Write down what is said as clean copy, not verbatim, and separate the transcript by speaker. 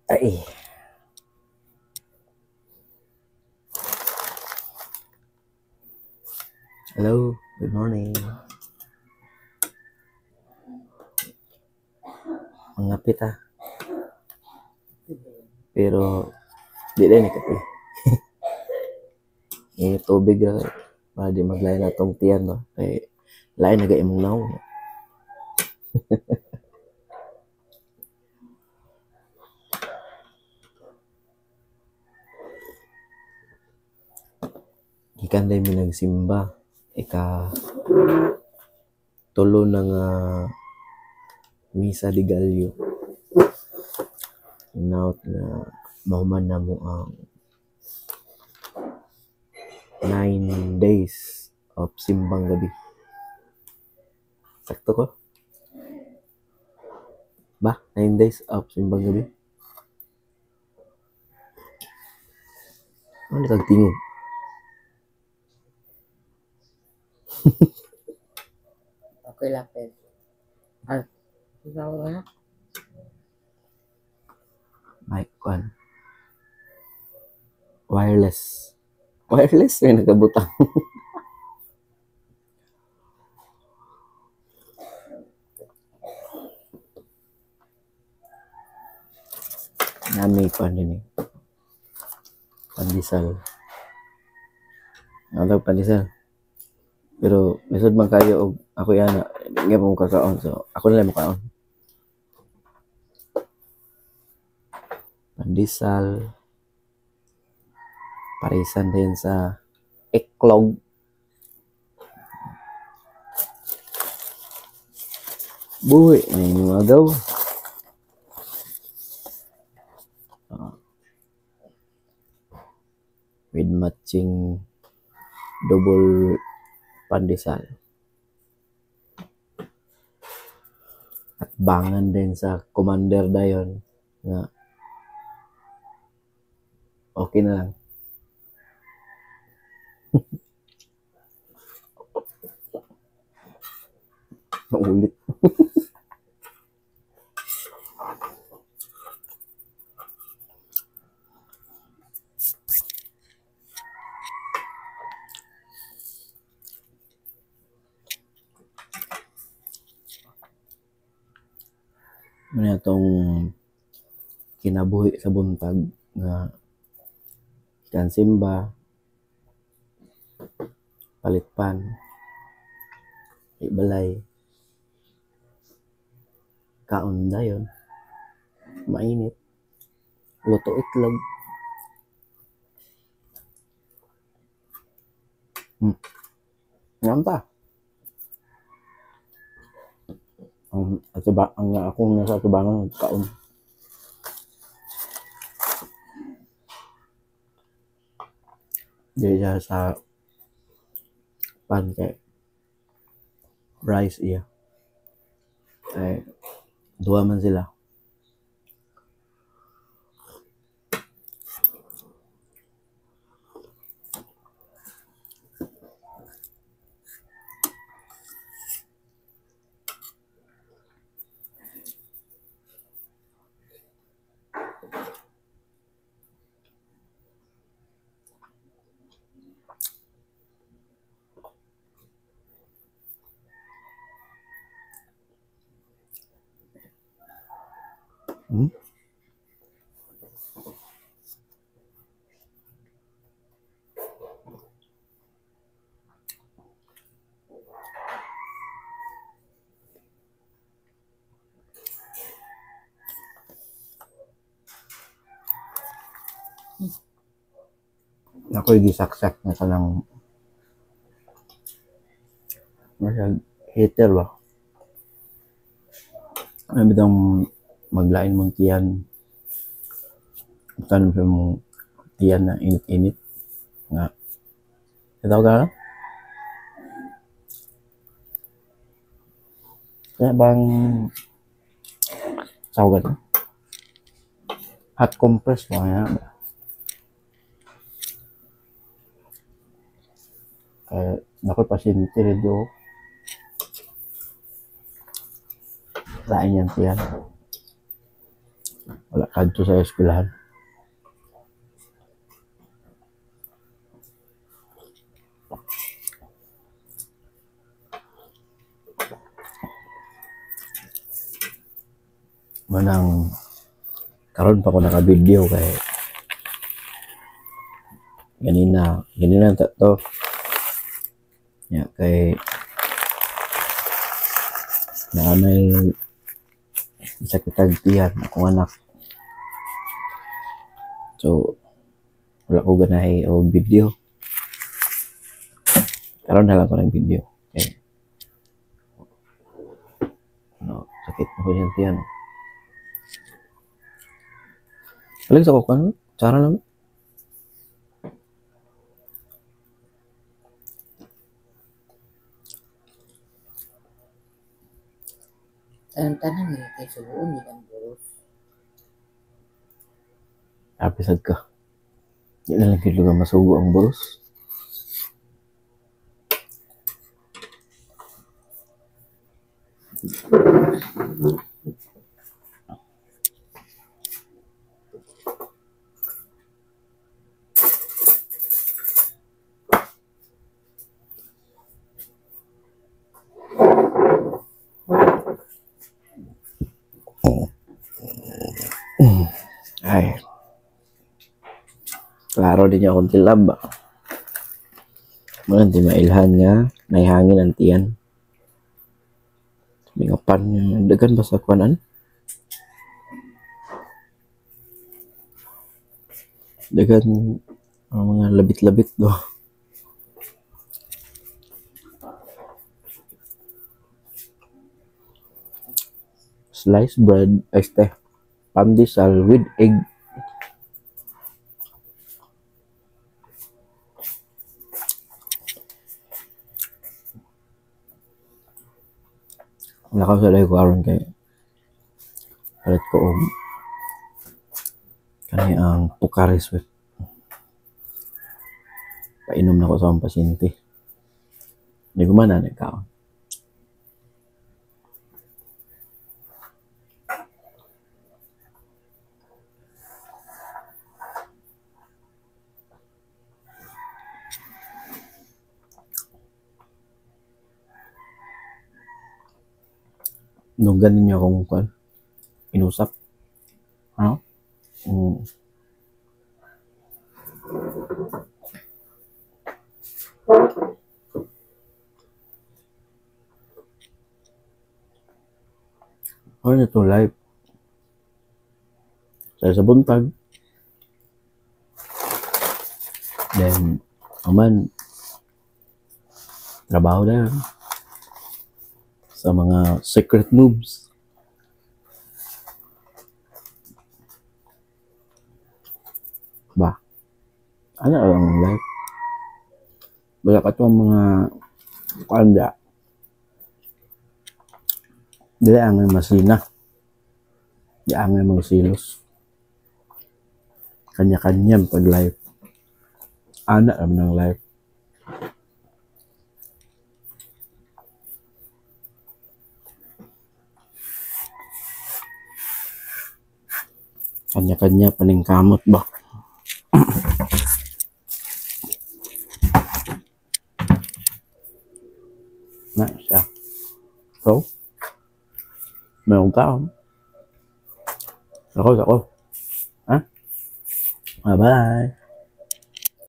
Speaker 1: Ay, hello, good morning. Mangapit ah. Pero, di rin kape. Tubig ra. Para di maglayan na tong tiyan ba. Kay, lain na imong naw. Ikan din mi nagsimba. Tulo ng Misa de Gallo. Now na mahuman na mo ang 9 days of simbang gabi. Sakto ko? Ba? 9 days of simbang gabi? Ano nagtingog?
Speaker 2: Okay lang, Ped. Ikaw nga?
Speaker 1: Mic one. Wireless. Wireless? May nagabutang. Nami pa din eh. Pandesal. Ano pandesal? Pero lisod man kayo og ako yana nga mo kakaon, so ako na lang makaon. Pandesal. Parisan din sa eklog. Buhi na yung agaw. With matching double pandesal. At bangan din sa Commander dayon nga okay na lang. Maulit. Ano itong kinabuhi sa buntag nga kansimba, palitpan, ibalay, kaon dayon, mainit, luto itlog. Ngam pa. Ang akong nasa tubangan kaon. Di siya sa pan kay rice iya. Ay, dua man sila. Ako'y gisaksak na kanang masyag heater ba? Ano bitang maglain mong tiyan. Tanong sa mong tiyan na init-init. Nga. Ito ka na? Kaya bang sawagan? Hot compress mo kaya ba? Kaya nako'y pasyente rin do. Lain yan tiyan. Wala. kadto sa eskwelahan. Manang karon pa ko naka-video kay ganina to. Ya kay naanay isa kitag tiyan akong anak. So wala ko ganahay og video. Karon na lang ko ng video. Okay. No, sakit na ko yung tiyan. Aling sa kukan, cara lang.
Speaker 2: Tanan ni kay subuon ni ang boros.
Speaker 1: Apisad ka. Di na lang kilo nga masugo ang boros. Ay. Klaro din akong tilab. Mga di mailhan nga, naihangin ang tiyan. Sabi nga pan, dagan ba sa kuanan? Dagan mga labit-labit do. Sliced bread, pandesal with egg. Lakaw sa dahi ko aron kay palit ko og kani ang Pocari Sweat. Painom na ko sa akong pasyente. Hindi ko man na nagkaon. Nung ganin niya akong kuan, inusap. Ano? Ano na to live? Sa buntag. Then, aman, trabaho na yan. Sa mga secret moves. Ba? Ano ang live? Wala pa ito ang mga kanda. Dili ang masina. Di ang mga silos. Kanya-kanya pag live. Ana naman ng live. Kanya-kanya paningkamot ba? Na siya. So, mayroong tao. Ako. Ha? Bye-bye.